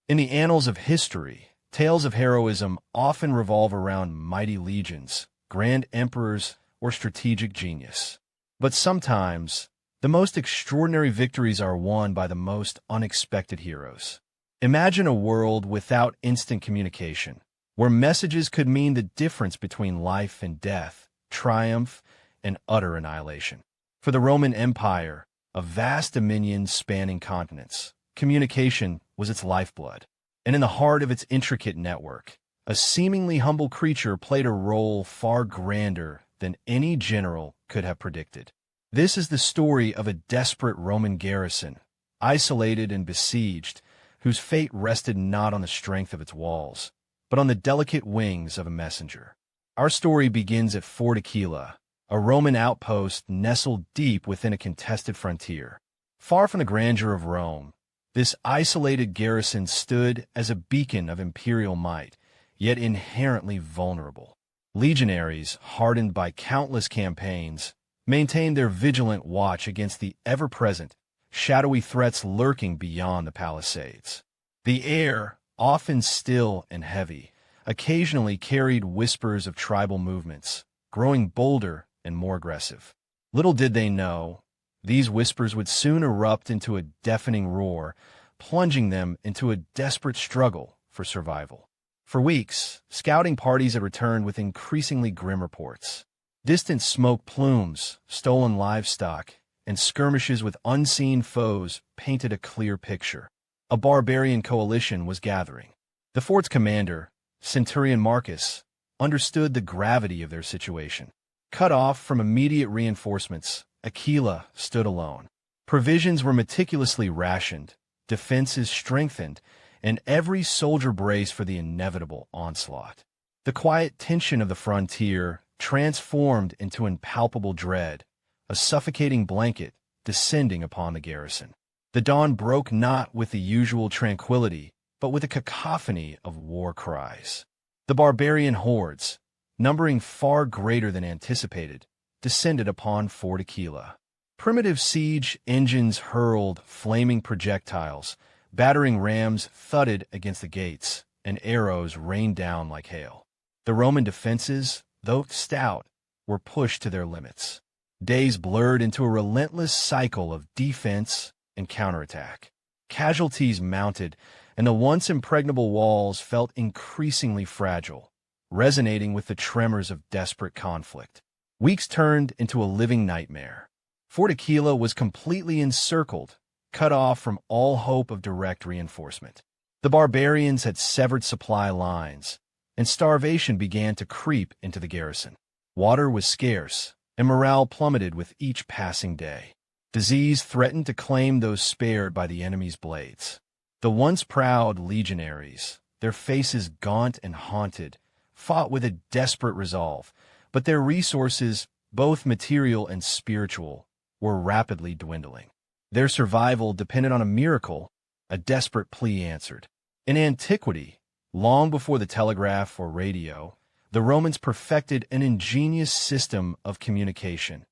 In the annals of history, tales of heroism often revolve around mighty legions, grand emperors, or strategic genius. But sometimes, the most extraordinary victories are won by the most unexpected heroes. Imagine a world without instant communication, where messages could mean the difference between life and death, triumph and utter annihilation. For the Roman Empire, a vast dominion spanning continents, communication was its lifeblood. And in the heart of its intricate network, a seemingly humble creature played a role far grander than any general could have predicted. This is the story of a desperate Roman garrison, isolated and besieged, whose fate rested not on the strength of its walls, but on the delicate wings of a messenger. Our story begins at Fort Aquila, a Roman outpost nestled deep within a contested frontier. Far from the grandeur of Rome, this isolated garrison stood as a beacon of imperial might, yet inherently vulnerable. Legionaries, hardened by countless campaigns, maintained their vigilant watch against the ever-present, shadowy threats lurking beyond the palisades. The air, often still and heavy, occasionally carried whispers of tribal movements, growing bolder and more aggressive. Little did they know, these whispers would soon erupt into a deafening roar, plunging them into a desperate struggle for survival. For weeks, scouting parties had returned with increasingly grim reports. Distant smoke plumes, stolen livestock, and skirmishes with unseen foes painted a clear picture. A barbarian coalition was gathering. The fort's commander, Centurion Marcus, understood the gravity of their situation. Cut off from immediate reinforcements, Aquila stood alone. Provisions were meticulously rationed, defenses strengthened, and every soldier braced for the inevitable onslaught. The quiet tension of the frontier transformed into impalpable dread, a suffocating blanket descending upon the garrison. The dawn broke not with the usual tranquility, but with a cacophony of war cries. The barbarian hordes, numbering far greater than anticipated, descended upon Fort Aquila. Primitive siege engines hurled flaming projectiles, battering rams thudded against the gates, and arrows rained down like hail. The Roman defenses, though stout, were pushed to their limits. Days blurred into a relentless cycle of defense and counterattack. Casualties mounted, and the once impregnable walls felt increasingly fragile, resonating with the tremors of desperate conflict. Weeks turned into a living nightmare. Fort Aquila was completely encircled, cut off from all hope of direct reinforcement. The barbarians had severed supply lines, and starvation began to creep into the garrison. Water was scarce, and morale plummeted with each passing day. Disease threatened to claim those spared by the enemy's blades. The once proud legionaries, their faces gaunt and haunted, fought with a desperate resolve, but their resources, both material and spiritual, were rapidly dwindling. Their survival depended on a miracle, a desperate plea answered. In antiquity, long before the telegraph or radio, the Romans perfected an ingenious system of communication: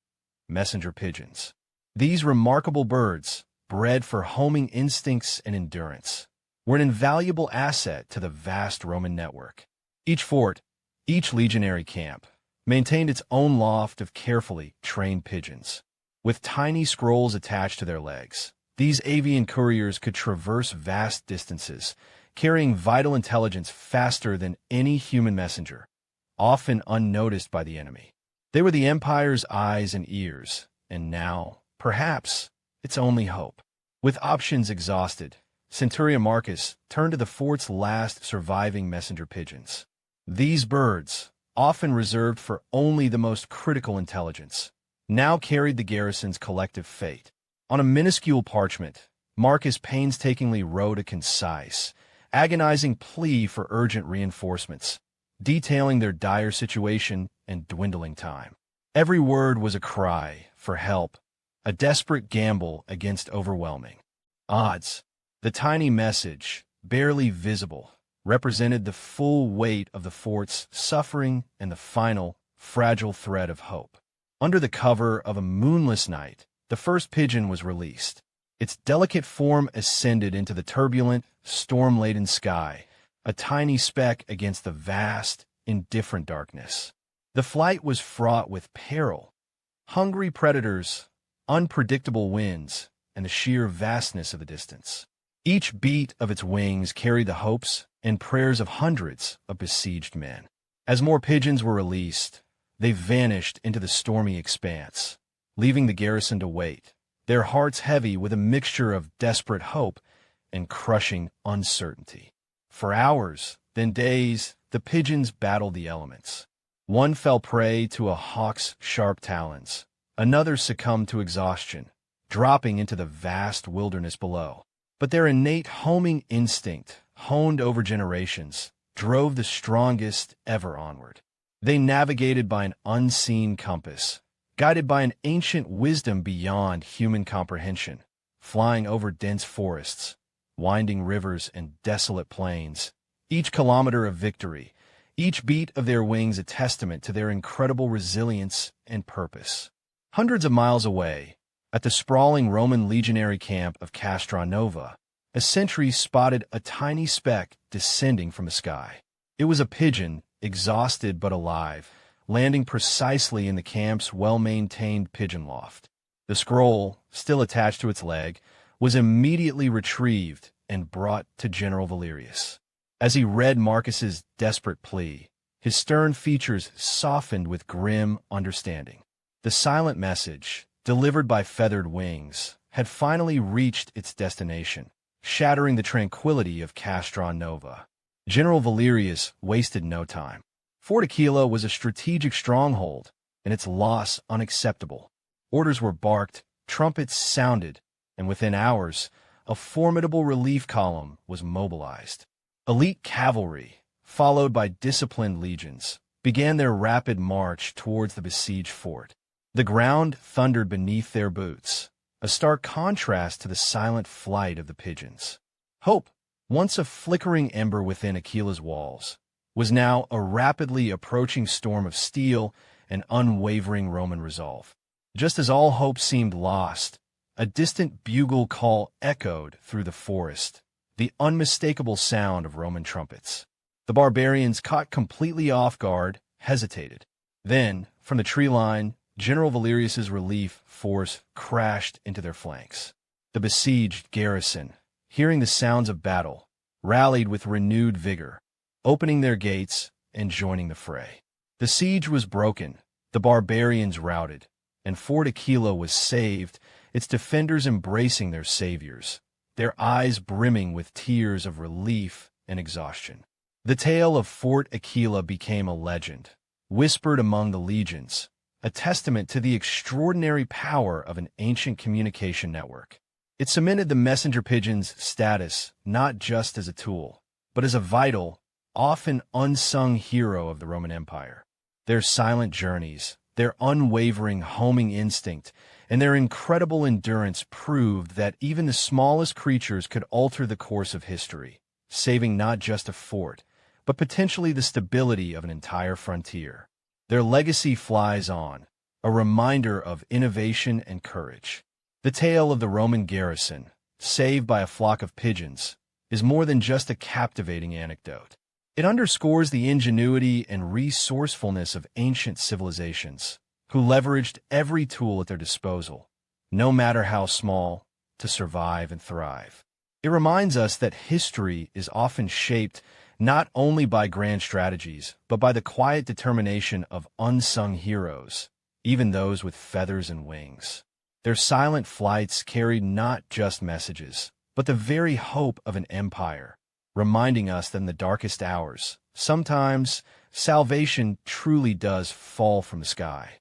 messenger pigeons. These remarkable birds, bred for homing instincts and endurance, were an invaluable asset to the vast Roman network. Each fort, each legionary camp, maintained its own loft of carefully trained pigeons. With tiny scrolls attached to their legs, these avian couriers could traverse vast distances, carrying vital intelligence faster than any human messenger, often unnoticed by the enemy. They were the empire's eyes and ears, and now, perhaps, its only hope. With options exhausted, Centurion Marcus turned to the fort's last surviving messenger pigeons. These birds, often reserved for only the most critical intelligence, now carried the garrison's collective fate. On a minuscule parchment, Marcus painstakingly wrote a concise, agonizing plea for urgent reinforcements, detailing their dire situation and dwindling time. Every word was a cry for help, a desperate gamble against overwhelming odds. The tiny message, barely visible, represented the full weight of the fort's suffering and the final, fragile thread of hope. Under the cover of a moonless night, the first pigeon was released. Its delicate form ascended into the turbulent, storm-laden sky, a tiny speck against the vast, indifferent darkness. The flight was fraught with peril. Hungry predators, unpredictable winds, and the sheer vastness of the distance. Each beat of its wings carried the hopes and prayers of hundreds of besieged men. As more pigeons were released, they vanished into the stormy expanse, leaving the garrison to wait, their hearts heavy with a mixture of desperate hope and crushing uncertainty. For hours, then days, the pigeons battled the elements. One fell prey to a hawk's sharp talons. Another succumbed to exhaustion, dropping into the vast wilderness below. But their innate homing instinct, honed over generations, drove the strongest ever onward. They navigated by an unseen compass, guided by an ancient wisdom beyond human comprehension, flying over dense forests, winding rivers, and desolate plains. Each kilometer of victory, each beat of their wings a testament to their incredible resilience and purpose. Hundreds of miles away, at the sprawling Roman legionary camp of Castra Nova, a sentry spotted a tiny speck descending from the sky. It was a pigeon, exhausted but alive, landing precisely in the camp's well-maintained pigeon loft. The scroll, still attached to its leg, was immediately retrieved and brought to General Valerius. As he read Marcus's desperate plea, his stern features softened with grim understanding. The silent message, delivered by feathered wings, had finally reached its destination, shattering the tranquility of Castra Nova. General Valerius wasted no time. Fort Aquila was a strategic stronghold, and its loss unacceptable. Orders were barked, trumpets sounded, and within hours, a formidable relief column was mobilized. Elite cavalry, followed by disciplined legions, began their rapid march towards the besieged fort. The ground thundered beneath their boots, a stark contrast to the silent flight of the pigeons. Hope, once a flickering ember within Aquila's walls, was now a rapidly approaching storm of steel and unwavering Roman resolve. Just as all hope seemed lost, a distant bugle call echoed through the forest, the unmistakable sound of Roman trumpets. The barbarians, caught completely off guard, hesitated. Then, from the tree line, General Valerius's relief force crashed into their flanks. The besieged garrison, hearing the sounds of battle, rallied with renewed vigor, opening their gates and joining the fray. The siege was broken, the barbarians routed, and Fort Aquila was saved, its defenders embracing their saviors, their eyes brimming with tears of relief and exhaustion. The tale of Fort Aquila became a legend, whispered among the legions, a testament to the extraordinary power of an ancient communication network. It cemented the messenger pigeon's status not just as a tool, but as a vital, often unsung hero of the Roman Empire. Their silent journeys, their unwavering homing instinct, and their incredible endurance proved that even the smallest creatures could alter the course of history, saving not just a fort, but potentially the stability of an entire frontier. Their legacy flies on, a reminder of innovation and courage. The tale of the Roman garrison, saved by a flock of pigeons, is more than just a captivating anecdote. It underscores the ingenuity and resourcefulness of ancient civilizations, who leveraged every tool at their disposal, no matter how small, to survive and thrive. It reminds us that history is often shaped not only by grand strategies, but by the quiet determination of unsung heroes, even those with feathers and wings. Their silent flights carried not just messages, but the very hope of an empire, reminding us that in the darkest hours, sometimes salvation truly does fall from the sky.